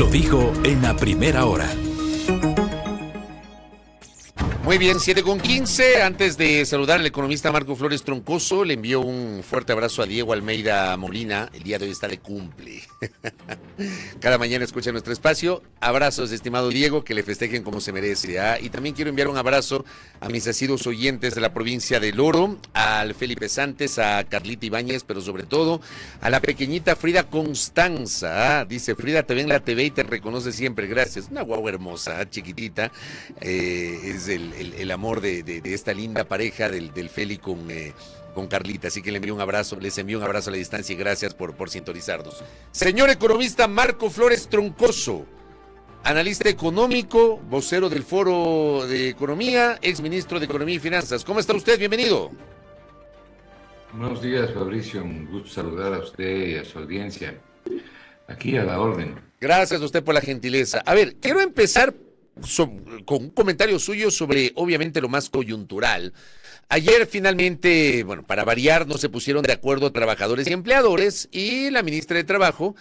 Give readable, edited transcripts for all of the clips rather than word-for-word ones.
lo dijo en la primera hora. Muy bien, 7:15. Antes de saludar al economista Marco Flores Troncoso, le envío un fuerte abrazo a Diego Almeida Molina. El día de hoy está de cumple. Cada mañana escucha nuestro espacio. Abrazos, estimado Diego, que le festejen como se merece. Y también quiero enviar un abrazo a mis asiduos oyentes de la provincia del Oro, al Felipe Santos, a Carlita Ibáñez, pero sobre todo a la pequeñita Frida Constanza. Dice: Frida, te ve en la TV y te reconoce siempre. Gracias. Una guagua hermosa, chiquitita. Es el amor de esta linda pareja del Feli con Carlita, así que les envío un abrazo a la distancia y gracias por sintonizarnos. Señor economista Marco Flores Troncoso, analista económico, vocero del Foro de Economía, exministro de Economía y Finanzas. ¿Cómo está usted? Bienvenido. Buenos días, Fabricio. Un gusto saludar a usted y a su audiencia. Aquí a la orden. Gracias a usted por la gentileza. A ver, quiero empezar con un comentario suyo sobre, obviamente, lo más coyuntural. Ayer finalmente, bueno, para variar, no se pusieron de acuerdo trabajadores y empleadores y la ministra de Trabajo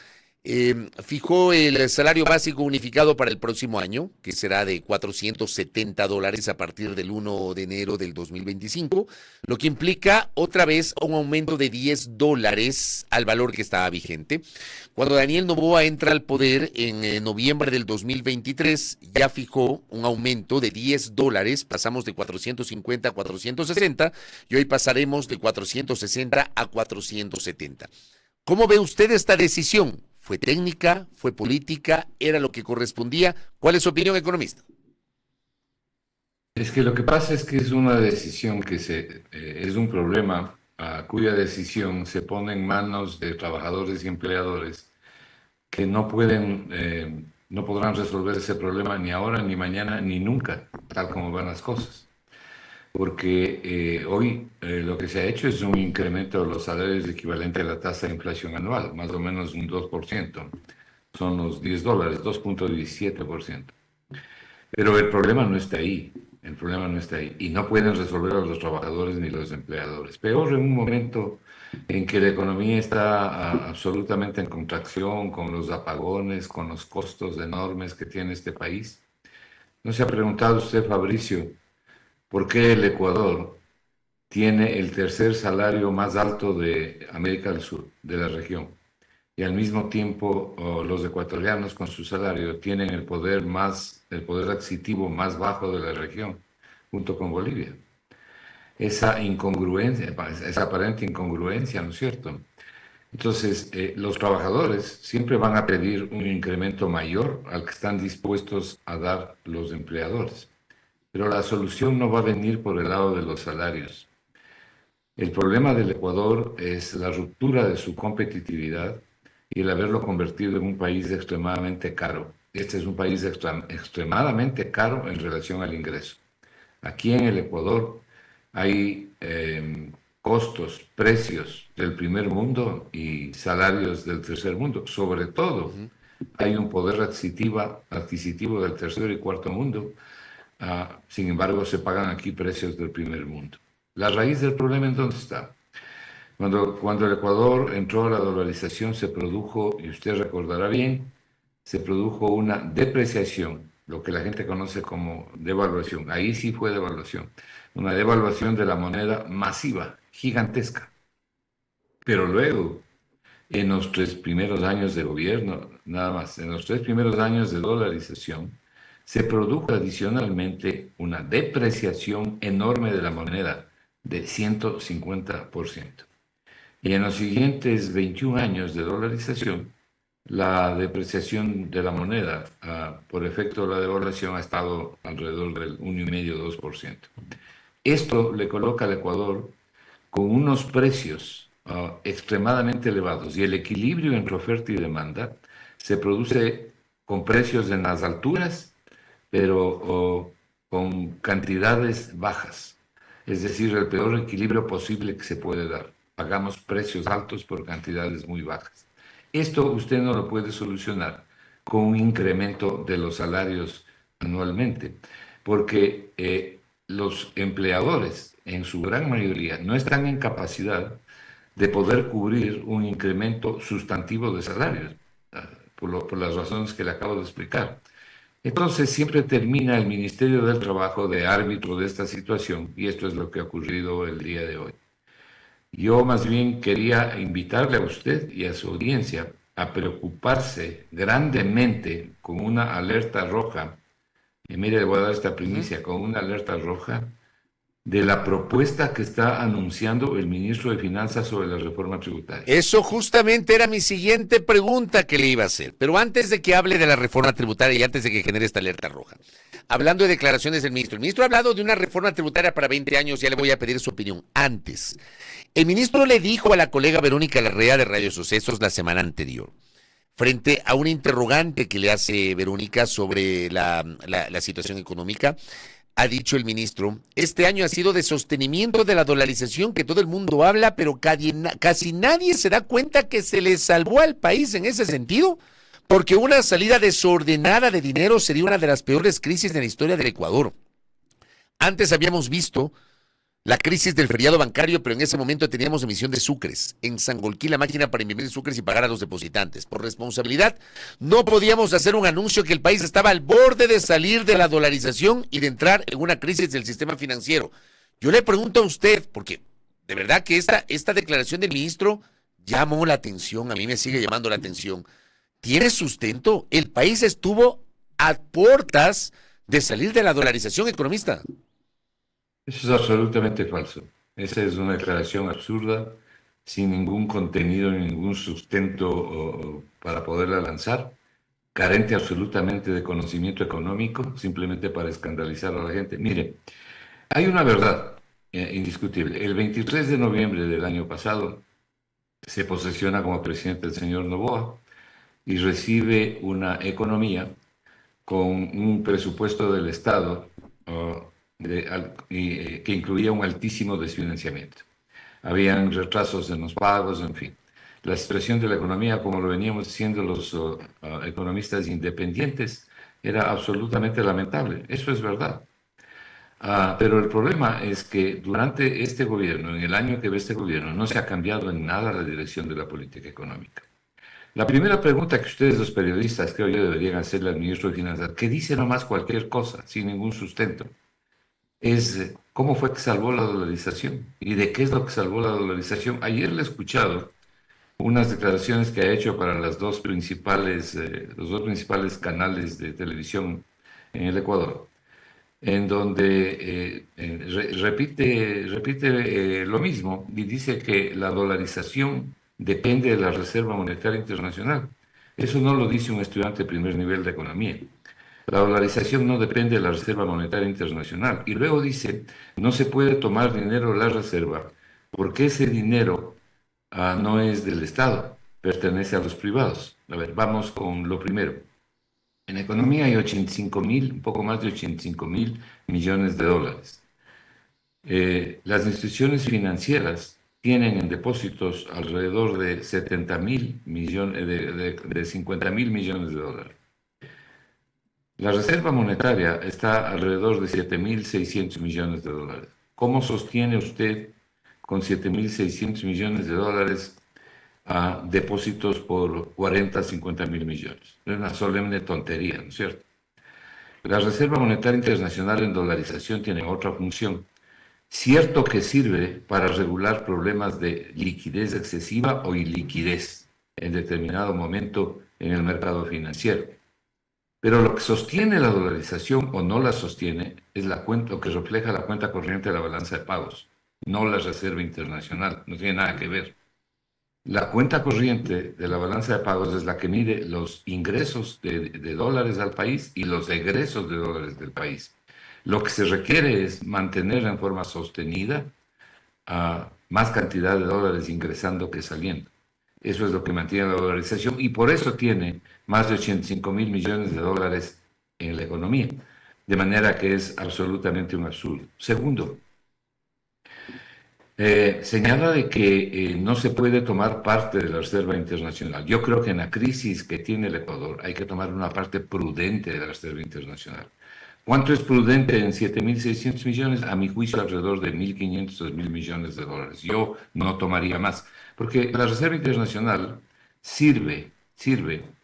fijó el salario básico unificado para el próximo año, que será de $470 a partir del 1 de enero del 2025, lo que implica otra vez un aumento de $10 al valor que estaba vigente. Cuando Daniel Noboa entra al poder en noviembre del 2023, ya fijó un aumento de $10, pasamos de 450 a 460 y hoy pasaremos de 460 a 470. ¿Cómo ve usted esta decisión? ¿Fue técnica? ¿Fue política? ¿Era lo que correspondía? ¿Cuál es su opinión, economista? Es que lo que pasa es que es una decisión que es un problema cuya decisión se pone en manos de trabajadores y empleadores que no podrán resolver ese problema ni ahora, ni mañana, ni nunca, tal como van las cosas. Porque hoy lo que se ha hecho es un incremento de los salarios equivalente a la tasa de inflación anual, más o menos un 2%. Son los $10, 2.17%. Pero el problema no está ahí. El problema no está ahí. Y no pueden resolverlo los trabajadores ni los empleadores. Peor en un momento en que la economía está absolutamente en contracción, con los apagones, con los costos enormes que tiene este país. ¿No se ha preguntado usted, Fabricio, por qué el Ecuador tiene el tercer salario más alto de América del Sur, de la región? Y al mismo tiempo los ecuatorianos con su salario tienen el poder adquisitivo más bajo de la región, junto con Bolivia. Esa incongruencia, esa aparente incongruencia, ¿no es cierto? Entonces, los trabajadores siempre van a pedir un incremento mayor al que están dispuestos a dar los empleadores. Pero la solución no va a venir por el lado de los salarios. El problema del Ecuador es la ruptura de su competitividad y el haberlo convertido en un país extremadamente caro. Este es un país extremadamente caro en relación al ingreso. Aquí en el Ecuador hay costos, precios del primer mundo y salarios del tercer mundo. Sobre todo, hay un poder adquisitivo del tercer y cuarto mundo. Sin embargo, se pagan aquí precios del primer mundo. La raíz del problema, ¿en dónde está? Cuando el Ecuador entró a la dolarización, se produjo, y usted recordará bien, se produjo una depreciación, lo que la gente conoce como devaluación. Ahí sí fue devaluación. Una devaluación de la moneda masiva, gigantesca. Pero luego, en los 3 primeros años de gobierno, nada más, en los 3 primeros años de dolarización, se produjo adicionalmente una depreciación enorme de la moneda de 150%. Y en los siguientes 21 años de dolarización, la depreciación de la moneda por efecto de la devaluación ha estado alrededor del 1,5-2%. Esto le coloca al Ecuador con unos precios extremadamente elevados y el equilibrio entre oferta y demanda se produce con precios en las alturas, pero con cantidades bajas. Es decir, el peor equilibrio posible que se puede dar. Pagamos precios altos por cantidades muy bajas. Esto usted no lo puede solucionar con un incremento de los salarios anualmente, porque los empleadores, en su gran mayoría, no están en capacidad de poder cubrir un incremento sustantivo de salarios. por las razones que le acabo de explicar. Entonces siempre termina el Ministerio del Trabajo de árbitro de esta situación y esto es lo que ha ocurrido el día de hoy. Yo más bien quería invitarle a usted y a su audiencia a preocuparse grandemente con una alerta roja, y mire, le voy a dar esta primicia, con una alerta roja de la propuesta que está anunciando el ministro de Finanzas sobre la reforma tributaria. Eso justamente era mi siguiente pregunta que le iba a hacer. Pero antes de que hable de la reforma tributaria y antes de que genere esta alerta roja, hablando de declaraciones del ministro, el ministro ha hablado de una reforma tributaria para 20 años, ya le voy a pedir su opinión. Antes, el ministro le dijo a la colega Verónica Larrea de Radio Sucesos la semana anterior, frente a una interrogante que le hace Verónica sobre la situación económica, ha dicho el ministro, este año ha sido de sostenimiento de la dolarización que todo el mundo habla, pero casi nadie se da cuenta que se le salvó al país en ese sentido, porque una salida desordenada de dinero sería una de las peores crisis de la historia del Ecuador. Antes habíamos visto la crisis del feriado bancario, pero en ese momento teníamos emisión de sucres. En Sangolquí la máquina para imprimir sucres y pagar a los depositantes. Por responsabilidad, no podíamos hacer un anuncio que el país estaba al borde de salir de la dolarización y de entrar en una crisis del sistema financiero. Yo le pregunto a usted, porque de verdad que esta declaración del ministro llamó la atención, a mí me sigue llamando la atención. ¿Tiene sustento? El país estuvo a puertas de salir de la dolarización, economista. Eso es absolutamente falso. Esa es una declaración absurda, sin ningún contenido ni ningún sustento para poderla lanzar, carente absolutamente de conocimiento económico, simplemente para escandalizar a la gente. Mire, hay una verdad indiscutible. El 23 de noviembre del año pasado se posesiona como presidente el señor Noboa y recibe una economía con un presupuesto del Estado que incluía un altísimo desfinanciamiento. Habían retrasos en los pagos, en fin. La situación de la economía, como lo veníamos diciendo los economistas independientes, era absolutamente lamentable. Eso es verdad. Pero el problema es que durante este gobierno, en el año que ve este gobierno, no se ha cambiado en nada la dirección de la política económica. La primera pregunta que ustedes, los periodistas, creo yo, deberían hacerle al ministro de Finanzas, que dice nomás cualquier cosa, sin ningún sustento, es cómo fue que salvó la dolarización y de qué es lo que salvó la dolarización. Ayer le he escuchado unas declaraciones que ha hecho para los dos principales canales de televisión en el Ecuador, en donde repite lo mismo y dice que la dolarización depende de la Reserva Monetaria Internacional. Eso no lo dice un estudiante de primer nivel de economía. La dolarización no depende de la Reserva Monetaria Internacional. Y luego dice, no se puede tomar dinero de la Reserva porque ese dinero no es del Estado, pertenece a los privados. A ver, vamos con lo primero. En economía hay un poco más de 85 mil millones de dólares. Las instituciones financieras tienen en depósitos alrededor de 70 mil millones, de 50 mil millones de dólares. La Reserva Monetaria está alrededor de 7.600 millones de dólares. ¿Cómo sostiene usted con 7.600 millones de dólares a depósitos por 40, 50 mil millones? Es una solemne tontería, ¿no es cierto? La Reserva Monetaria Internacional en dolarización tiene otra función. Cierto que sirve para regular problemas de liquidez excesiva o iliquidez en determinado momento en el mercado financiero. Pero lo que sostiene la dolarización o no la sostiene es lo que refleja la cuenta corriente de la balanza de pagos, no la Reserva Internacional, no tiene nada que ver. La cuenta corriente de la balanza de pagos es la que mide los ingresos de dólares al país y los egresos de dólares del país. Lo que se requiere es mantener en forma sostenida más cantidad de dólares ingresando que saliendo. Eso es lo que mantiene la dolarización y por eso tiene más de 85 mil millones de dólares en la economía. De manera que es absolutamente un absurdo. Segundo, señala de que no se puede tomar parte de la Reserva Internacional. Yo creo que en la crisis que tiene el Ecuador hay que tomar una parte prudente de la Reserva Internacional. ¿Cuánto es prudente en 7.600 millones? A mi juicio, alrededor de 1.500, 2.000 millones de dólares. Yo no tomaría más, porque la Reserva Internacional sirve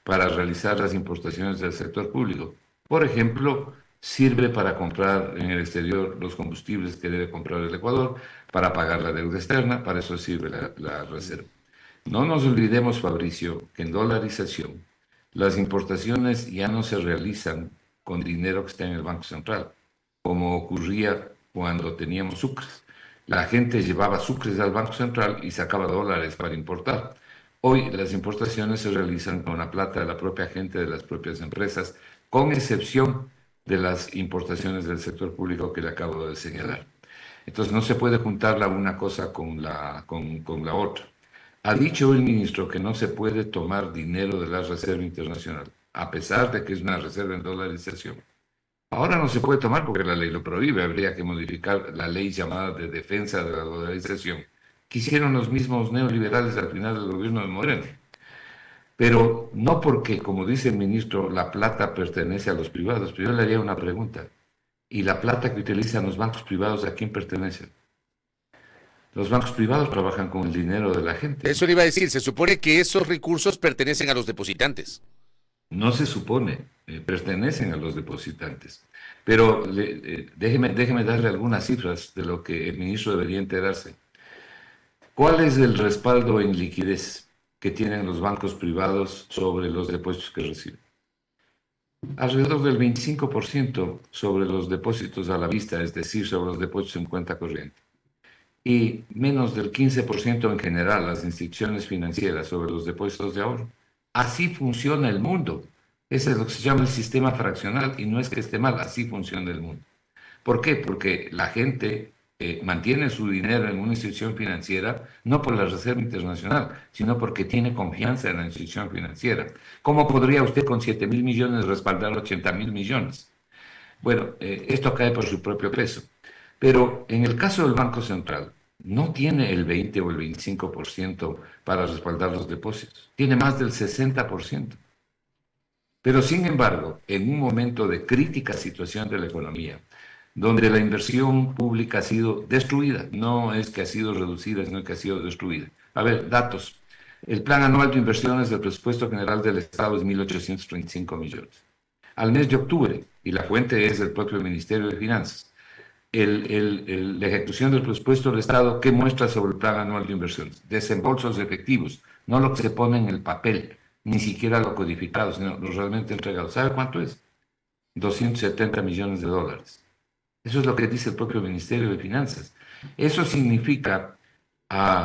para realizar las importaciones del sector público. Por ejemplo, sirve para comprar en el exterior los combustibles que debe comprar el Ecuador, para pagar la deuda externa, para eso sirve la reserva. No nos olvidemos, Fabricio, que en dolarización las importaciones ya no se realizan con dinero que está en el Banco Central, como ocurría cuando teníamos sucres. La gente llevaba sucres al Banco Central y sacaba dólares para importar. Hoy las importaciones se realizan con la plata de la propia gente, de las propias empresas, con excepción de las importaciones del sector público que le acabo de señalar. Entonces no se puede juntar la una cosa con la otra. Ha dicho el ministro que no se puede tomar dinero de la Reserva Internacional, a pesar de que es una reserva en dolarización. Ahora no se puede tomar porque la ley lo prohíbe, habría que modificar la ley llamada de defensa de la dolarización, que hicieron los mismos neoliberales al final del gobierno de Moreno. Pero no porque, como dice el ministro, la plata pertenece a los privados, pero yo le haría una pregunta. ¿Y la plata que utilizan los bancos privados a quién pertenece? Los bancos privados trabajan con el dinero de la gente. Eso le iba a decir, se supone que esos recursos pertenecen a los depositantes. No se supone, pertenecen a los depositantes. Pero déjeme darle algunas cifras de lo que el ministro debería enterarse. ¿Cuál es el respaldo en liquidez que tienen los bancos privados sobre los depósitos que reciben? Alrededor del 25% sobre los depósitos a la vista, es decir, sobre los depósitos en cuenta corriente. Y menos del 15% en general las instituciones financieras sobre los depósitos de ahorro. Así funciona el mundo. Ese es lo que se llama el sistema fraccional y no es que esté mal, así funciona el mundo. ¿Por qué? Porque la gente mantiene su dinero en una institución financiera no por la Reserva Internacional, sino porque tiene confianza en la institución financiera. ¿Cómo podría usted con 7.000 millones respaldar 80.000 millones? Bueno, esto cae por su propio peso. Pero en el caso del Banco Central, no tiene el 20 o el 25% para respaldar los depósitos, tiene más del 60%. Pero sin embargo, en un momento de crítica situación de la economía, donde la inversión pública ha sido destruida, no es que ha sido reducida, sino que ha sido destruida. A ver, datos. El plan anual de inversiones del presupuesto general del Estado es 1.835 millones. Al mes de octubre, y la fuente es el propio Ministerio de Finanzas, la ejecución del presupuesto del Estado, ¿qué muestra sobre el plan anual de inversiones? Desembolsos efectivos, no lo que se pone en el papel, ni siquiera lo codificado, sino lo realmente entregado. ¿Sabe cuánto es? 270 millones de dólares. Eso es lo que dice el propio Ministerio de Finanzas. Eso significa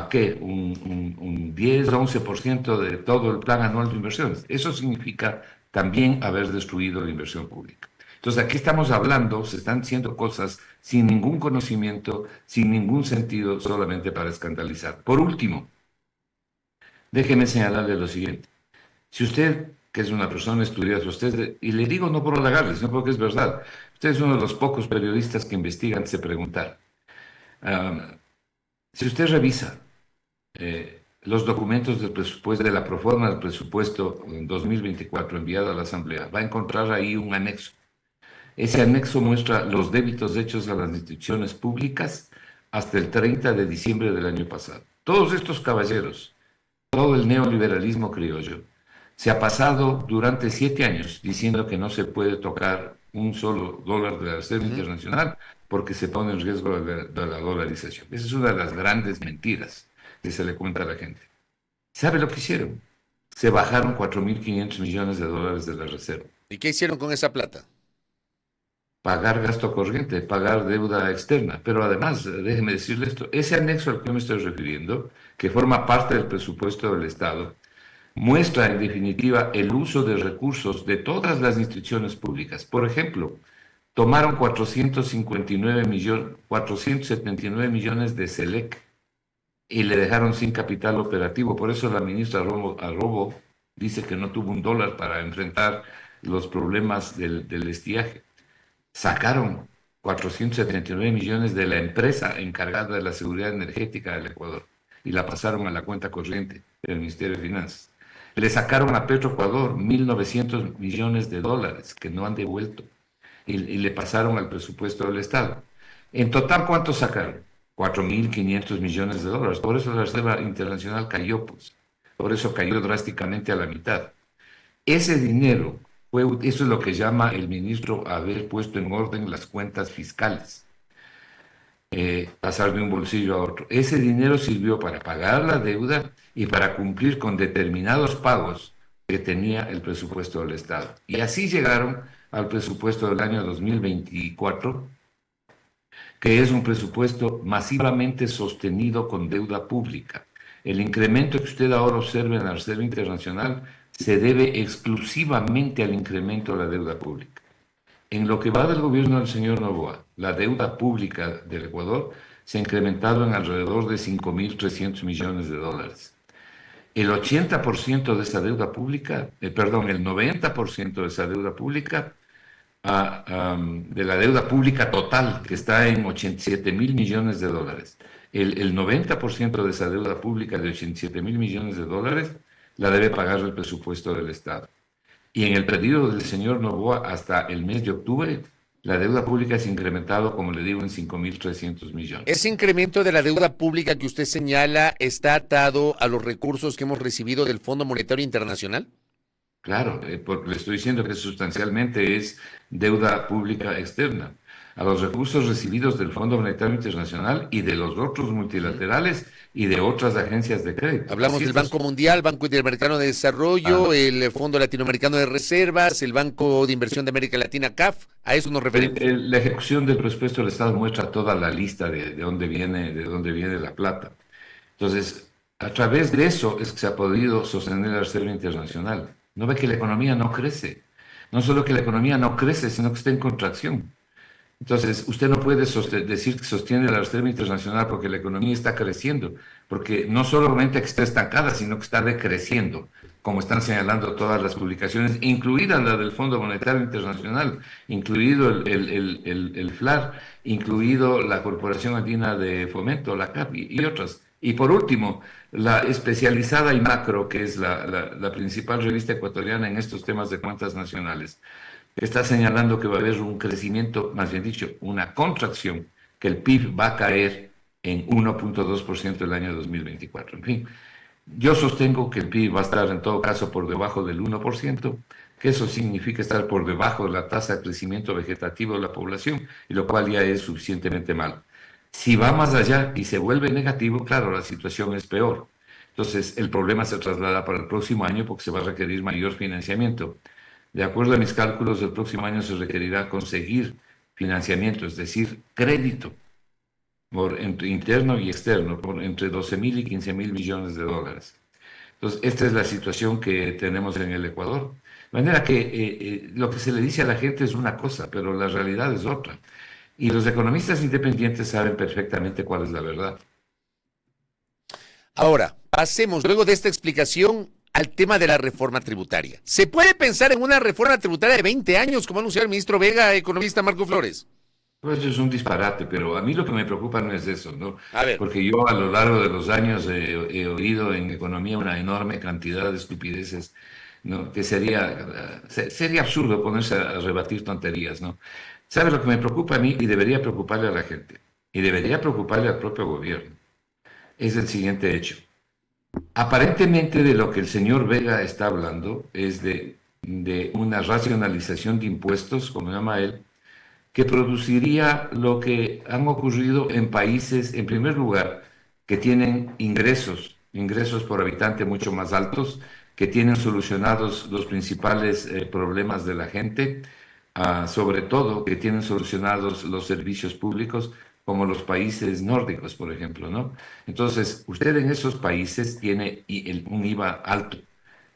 ¿qué? Un 10-11% de todo el plan anual de inversiones. Eso significa también haber destruido la inversión pública. Entonces aquí estamos hablando, se están haciendo cosas sin ningún conocimiento, sin ningún sentido, solamente para escandalizar. Por último, déjeme señalarle lo siguiente. Si usted, que es una persona estudiosa, y le digo no por halagarle, sino porque es verdad, usted es uno de los pocos periodistas que investigan, se preguntar. Si usted revisa los documentos del presupuesto, de la proforma del presupuesto en 2024 enviado a la Asamblea, va a encontrar ahí un anexo. Ese anexo muestra los débitos hechos a las instituciones públicas hasta el 30 de diciembre del año pasado. Todos estos caballeros, todo el neoliberalismo criollo, se ha pasado durante 7 años diciendo que no se puede tocar un solo dólar de la Reserva Internacional porque se pone en riesgo de la dolarización. Esa es una de las grandes mentiras que se le cuenta a la gente. ¿Sabe lo que hicieron? Se bajaron 4.500 millones de dólares de la Reserva. ¿Y qué hicieron con esa plata? Pagar gasto corriente, pagar deuda externa. Pero además, déjeme decirle esto, ese anexo al que me estoy refiriendo, que forma parte del presupuesto del Estado, muestra en definitiva el uso de recursos de todas las instituciones públicas. Por ejemplo, tomaron 479 millones de SELEC y le dejaron sin capital operativo. Por eso la ministra Arrobo dice que no tuvo un dólar para enfrentar los problemas del estiaje. Sacaron 479 millones de la empresa encargada de la seguridad energética del Ecuador y la pasaron a la cuenta corriente del Ministerio de Finanzas. Le sacaron a Petroecuador 1.900 millones de dólares que no han devuelto y le pasaron al presupuesto del Estado. En total, ¿cuánto sacaron? 4.500 millones de dólares. Por eso la Reserva Internacional cayó, pues. Por eso cayó drásticamente a la mitad. Ese dinero eso es lo que llama el ministro haber puesto en orden las cuentas fiscales, pasar de un bolsillo a otro. Ese dinero sirvió para pagar la deuda y para cumplir con determinados pagos que tenía el presupuesto del Estado. Y así llegaron al presupuesto del año 2024, que es un presupuesto masivamente sostenido con deuda pública. El incremento que usted ahora observa en la Reserva Internacional se debe exclusivamente al incremento de la deuda pública. En lo que va del gobierno del señor Noboa, la deuda pública del Ecuador se ha incrementado en alrededor de 5.300 millones de dólares. El 80% de esa deuda pública, el 90% de esa deuda pública, de la deuda pública total, que está en 87.000 millones de dólares. El 90% de esa deuda pública de 87.000 millones de dólares la debe pagar el presupuesto del Estado. Y en el periodo del señor Noboa hasta el mes de octubre, la deuda pública se ha incrementado, como le digo, en 5.300 millones. ¿Ese incremento de la deuda pública que usted señala está atado a los recursos que hemos recibido del Fondo Monetario Internacional? Claro, porque le estoy diciendo que sustancialmente es deuda pública externa. A los recursos recibidos del Fondo Monetario Internacional y de los otros multilaterales y de otras agencias de crédito. Hablamos del Banco Mundial, Banco Interamericano de Desarrollo, el Fondo Latinoamericano de Reservas, el Banco de Inversión de América Latina, CAF, a eso nos referimos. La ejecución del presupuesto del Estado muestra toda la lista de dónde viene la plata. Entonces, a través de eso es que se ha podido sostener la Reserva Internacional. ¿No ve que la economía no crece? No solo que la economía no crece, sino que está en contracción. Entonces, usted no puede decir que sostiene la Reserva Internacional porque la economía está creciendo, porque no solamente que está estancada, sino que está decreciendo, como están señalando todas las publicaciones, incluida la del Fondo Monetario Internacional, incluido el FLAR, incluido la Corporación Andina de Fomento, la CAP y otras. Y por último, la especializada y macro, que es la principal revista ecuatoriana en estos temas de cuentas nacionales, está señalando que va a haber un crecimiento, más bien dicho, una contracción, que el PIB va a caer en 1.2% el año 2024. En fin, yo sostengo que el PIB va a estar en todo caso por debajo del 1%, que eso significa estar por debajo de la tasa de crecimiento vegetativo de la población, y lo cual ya es suficientemente malo. Si va más allá y se vuelve negativo, claro, la situación es peor. Entonces, el problema se traslada para el próximo año porque se va a requerir mayor financiamiento. De acuerdo a mis cálculos, el próximo año se requerirá conseguir financiamiento, es decir, crédito, entre interno y externo, por entre 12.000 y 15.000 millones de dólares. Entonces, esta es la situación que tenemos en el Ecuador. De manera que lo que se le dice a la gente es una cosa, pero la realidad es otra. Y los economistas independientes saben perfectamente cuál es la verdad. Ahora, pasemos luego de esta explicación al tema de la reforma tributaria. ¿Se puede pensar en una reforma tributaria de 20 años, como ha anunciado el ministro Vega, economista Marco Flores? Pues es un disparate, pero a mí lo que me preocupa no es eso, ¿no? A ver. Porque yo a lo largo de los años he oído en economía una enorme cantidad de estupideces, ¿no? Que sería absurdo ponerse a rebatir tonterías, ¿no? ¿Sabe lo que me preocupa a mí y debería preocuparle a la gente? Y debería preocuparle al propio gobierno. Es el siguiente hecho. Aparentemente de lo que el señor Vega está hablando es de una racionalización de impuestos, como llama él, que produciría lo que han ocurrido en países, en primer lugar, que tienen ingresos por habitante mucho más altos, que tienen solucionados los principales problemas de la gente, sobre todo que tienen solucionados los servicios públicos, como los países nórdicos, por ejemplo, ¿no? Entonces, usted en esos países tiene un IVA alto.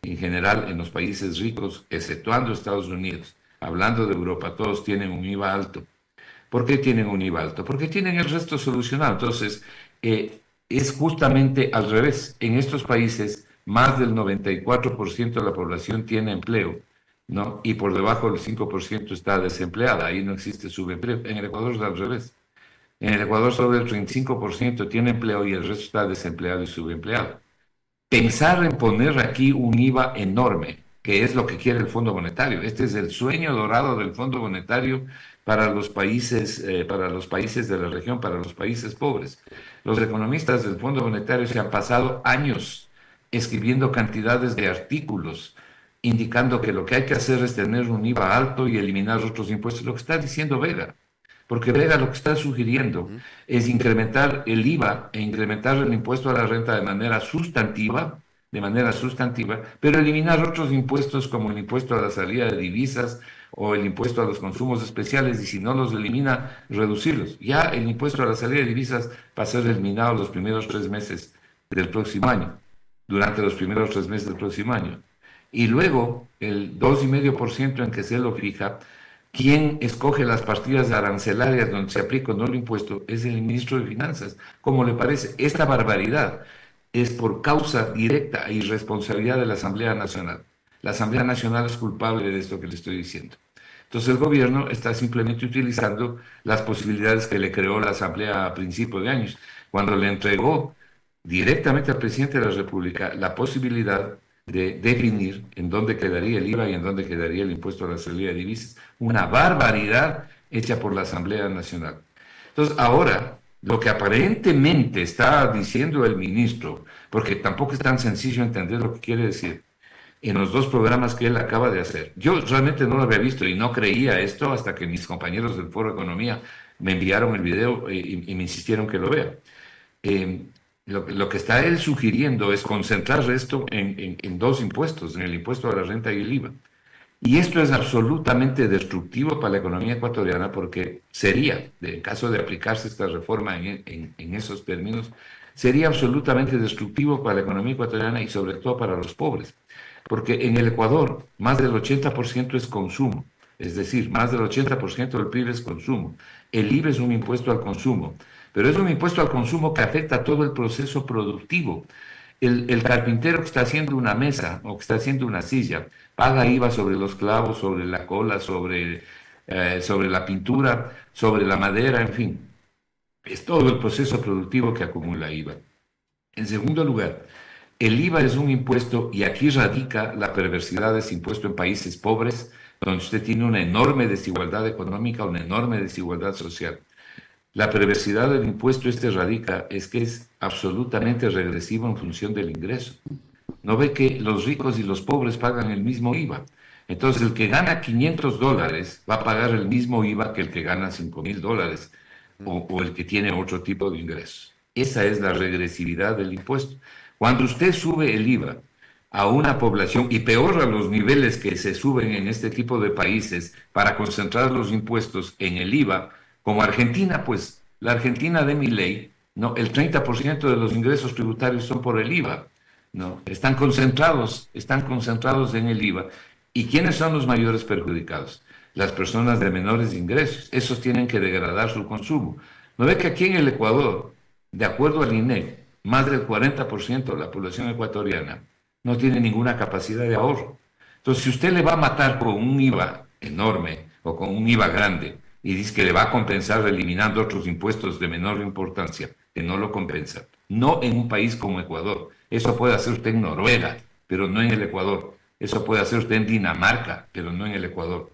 En general, en los países ricos, exceptuando Estados Unidos, hablando de Europa, todos tienen un IVA alto. ¿Por qué tienen un IVA alto? Porque tienen el resto solucionado. Entonces, es justamente al revés. En estos países, más del 94% de la población tiene empleo, ¿no? Y por debajo del 5% está desempleada. Ahí no existe subempleo. En el Ecuador es al revés. En el Ecuador solo el 35% tiene empleo y el resto está desempleado y subempleado. Pensar en poner aquí un IVA enorme, que es lo que quiere el Fondo Monetario. Este es el sueño dorado del Fondo Monetario para los países de la región, para los países pobres. Los economistas del Fondo Monetario se han pasado años escribiendo cantidades de artículos indicando que lo que hay que hacer es tener un IVA alto y eliminar otros impuestos. Lo que está diciendo Vega, porque Vega lo que está sugiriendo es incrementar el IVA e incrementar el impuesto a la renta de manera sustantiva, pero eliminar otros impuestos como el impuesto a la salida de divisas o el impuesto a los consumos especiales, y si no los elimina, reducirlos. Ya el impuesto a la salida de divisas va a ser eliminado los primeros 3 meses del próximo año, durante los primeros 3 meses del próximo año. Y luego el 2,5% en que se lo fija, quien escoge las partidas arancelarias donde se aplica o no el impuesto es el ministro de Finanzas. ¿Cómo le parece? Esta barbaridad es por causa directa e irresponsabilidad de la Asamblea Nacional. La Asamblea Nacional es culpable de esto que le estoy diciendo. Entonces el gobierno está simplemente utilizando las posibilidades que le creó la Asamblea a principios de años, cuando le entregó directamente al presidente de la República la posibilidad de definir en dónde quedaría el IVA y en dónde quedaría el impuesto a la salida de divisas. Una barbaridad hecha por la Asamblea Nacional. Entonces, ahora, lo que aparentemente está diciendo el ministro, porque tampoco es tan sencillo entender lo que quiere decir, en los 2 programas que él acaba de hacer. Yo realmente no lo había visto y no creía esto hasta que mis compañeros del Foro de Economía me enviaron el video y me insistieron que lo vea. Lo que está él sugiriendo es concentrar esto en 2 impuestos, en el impuesto a la renta y el IVA. Y esto es absolutamente destructivo para la economía ecuatoriana, porque sería, en caso de aplicarse esta reforma en esos términos, sería absolutamente destructivo para la economía ecuatoriana y sobre todo para los pobres. Porque en el Ecuador más del 80% es consumo, es decir, más del 80% del PIB es consumo. El IVA es un impuesto al consumo, pero es un impuesto al consumo que afecta todo el proceso productivo. El carpintero que está haciendo una mesa o que está haciendo una silla paga IVA sobre los clavos, sobre la cola, sobre la pintura, sobre la madera, en fin. Es todo el proceso productivo que acumula IVA. En segundo lugar, el IVA es un impuesto, y aquí radica la perversidad de ese impuesto en países pobres, donde usted tiene una enorme desigualdad económica, una enorme desigualdad social. La perversidad del impuesto radica es que es absolutamente regresivo en función del ingreso. No ve que los ricos y los pobres pagan el mismo IVA. Entonces, el que gana $500 va a pagar el mismo IVA que el que gana $5,000 o el que tiene otro tipo de ingresos. Esa es la regresividad del impuesto. Cuando usted sube el IVA a una población, y peor a los niveles que se suben en este tipo de países para concentrar los impuestos en el IVA, como Argentina, pues la Argentina de Milei, ¿no? El 30% de los ingresos tributarios son por el IVA, ¿no? Están concentrados en el IVA. ¿Y quiénes son los mayores perjudicados? Las personas de menores ingresos. Esos tienen que degradar su consumo. ¿No ve que aquí en el Ecuador, de acuerdo al INEC, más del 40% de la población ecuatoriana no tiene ninguna capacidad de ahorro? Entonces, si usted le va a matar con un IVA enorme o con un IVA grande y dice que le va a compensar eliminando otros impuestos de menor importancia, que no lo compensa, no en un país como Ecuador. Eso puede hacer usted en Noruega, pero no en el Ecuador. Eso puede hacer usted en Dinamarca, pero no en el Ecuador.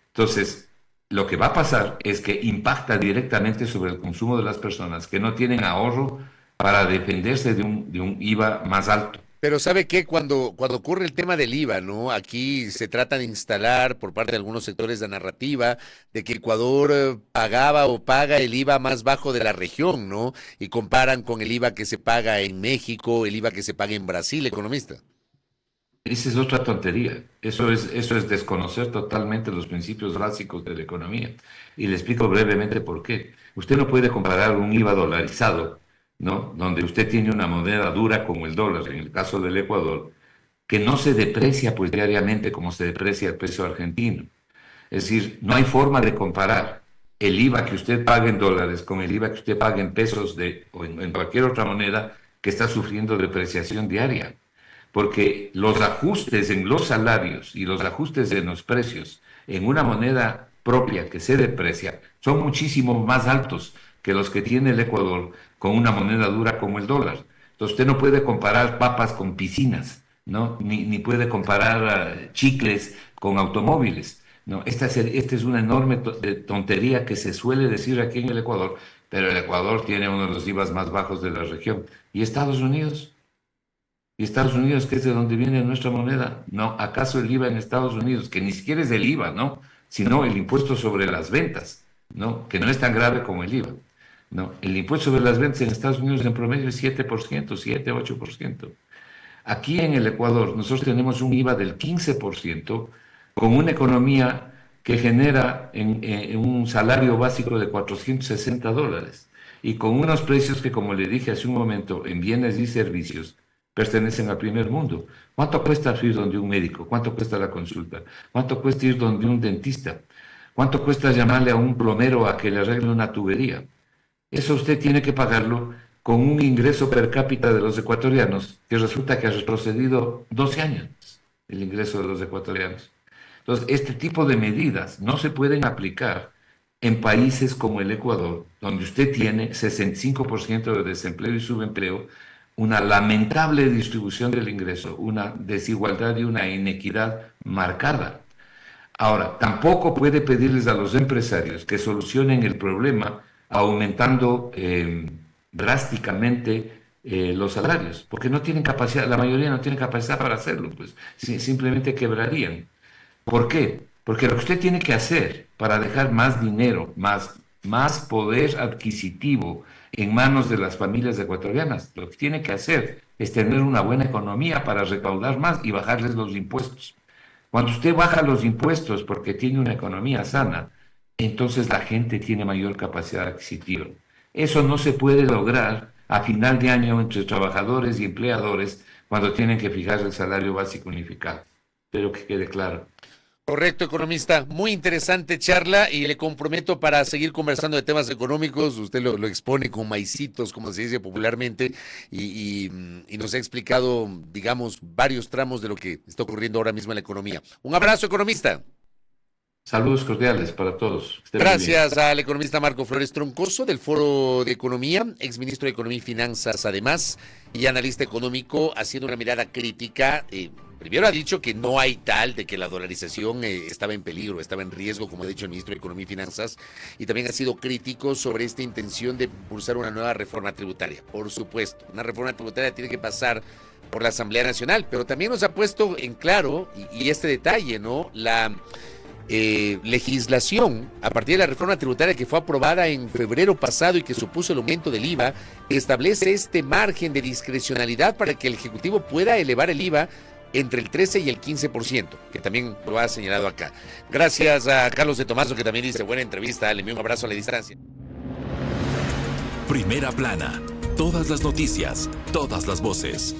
Entonces, lo que va a pasar es que impacta directamente sobre el consumo de las personas que no tienen ahorro para defenderse de un IVA más alto. Pero ¿sabe qué? Cuando ocurre el tema del IVA, ¿no? Aquí se trata de instalar por parte de algunos sectores la narrativa de que Ecuador pagaba o paga el IVA más bajo de la región, ¿no? Y comparan con el IVA que se paga en México, el IVA que se paga en Brasil, economista. Esa es otra tontería. Eso es desconocer totalmente los principios básicos de la economía. Y le explico brevemente por qué. Usted no puede comparar un IVA dolarizado, ¿no? Donde usted tiene una moneda dura como el dólar, en el caso del Ecuador, que no se deprecia pues diariamente como se deprecia el peso argentino. Es decir, no hay forma de comparar el IVA que usted paga en dólares con el IVA que usted paga en pesos o en cualquier otra moneda que está sufriendo depreciación diaria. Porque los ajustes en los salarios y los ajustes en los precios en una moneda propia que se deprecia son muchísimo más altos que los que tiene el Ecuador con una moneda dura como el dólar. Entonces usted no puede comparar papas con piscinas, ¿no? Ni puede comparar chicles con automóviles, ¿no? Esta es una enorme tontería que se suele decir aquí en el Ecuador, pero el Ecuador tiene uno de los IVAs más bajos de la región. ¿Y Estados Unidos? ¿Y Estados Unidos, que es de donde viene nuestra moneda? No, ¿acaso el IVA en Estados Unidos, que ni siquiera es el IVA, ¿no? Sino el impuesto sobre las ventas, ¿no? Que no es tan grave como el IVA, ¿no? El impuesto sobre las ventas en Estados Unidos en promedio es 7%, 7-8%. Aquí en el Ecuador nosotros tenemos un IVA del 15% con una economía que genera en un salario básico de $460 y con unos precios que, como le dije hace un momento, en bienes y servicios pertenecen al primer mundo. ¿Cuánto cuesta ir donde un médico? ¿Cuánto cuesta la consulta? ¿Cuánto cuesta ir donde un dentista? ¿Cuánto cuesta llamarle a un plomero a que le arregle una tubería? Eso usted tiene que pagarlo con un ingreso per cápita de los ecuatorianos, que resulta que ha retrocedido 12 años el ingreso de los ecuatorianos. Entonces, este tipo de medidas no se pueden aplicar en países como el Ecuador, donde usted tiene 65% de desempleo y subempleo, una lamentable distribución del ingreso, una desigualdad y una inequidad marcada. Ahora, tampoco puede pedirles a los empresarios que solucionen el problema aumentando drásticamente los salarios, porque no tienen capacidad, la mayoría no tiene capacidad para hacerlo, pues simplemente quebrarían. ¿Por qué? Porque lo que usted tiene que hacer para dejar más dinero, más poder adquisitivo en manos de las familias ecuatorianas, lo que tiene que hacer es tener una buena economía para recaudar más y bajarles los impuestos. Cuando usted baja los impuestos porque tiene una economía sana, entonces la gente tiene mayor capacidad adquisitiva. Eso no se puede lograr a final de año entre trabajadores y empleadores cuando tienen que fijar el salario básico unificado. Espero que quede claro. Correcto, economista. Muy interesante charla y le comprometo para seguir conversando de temas económicos. Usted lo expone con maicitos, como se dice popularmente, y nos ha explicado, digamos, varios tramos de lo que está ocurriendo ahora mismo en la economía. Un abrazo, economista. Saludos cordiales para todos. Gracias al economista Marco Flores Troncoso del Foro de Economía, exministro de Economía y Finanzas, además, y analista económico, haciendo una mirada crítica. Primero ha dicho que no hay tal de que la dolarización estaba en peligro, estaba en riesgo, como ha dicho el ministro de Economía y Finanzas, y también ha sido crítico sobre esta intención de impulsar una nueva reforma tributaria. Por supuesto, una reforma tributaria tiene que pasar por la Asamblea Nacional, pero también nos ha puesto en claro, y este detalle, ¿no? La legislación a partir de la reforma tributaria que fue aprobada en febrero pasado y que supuso el aumento del IVA, establece este margen de discrecionalidad para que el Ejecutivo pueda elevar el IVA entre el 13 y el 15%, que también lo ha señalado acá. Gracias a Carlos de Tomaso, que también dice buena entrevista, le envío un abrazo a la distancia. Primera plana, todas las noticias, todas las voces.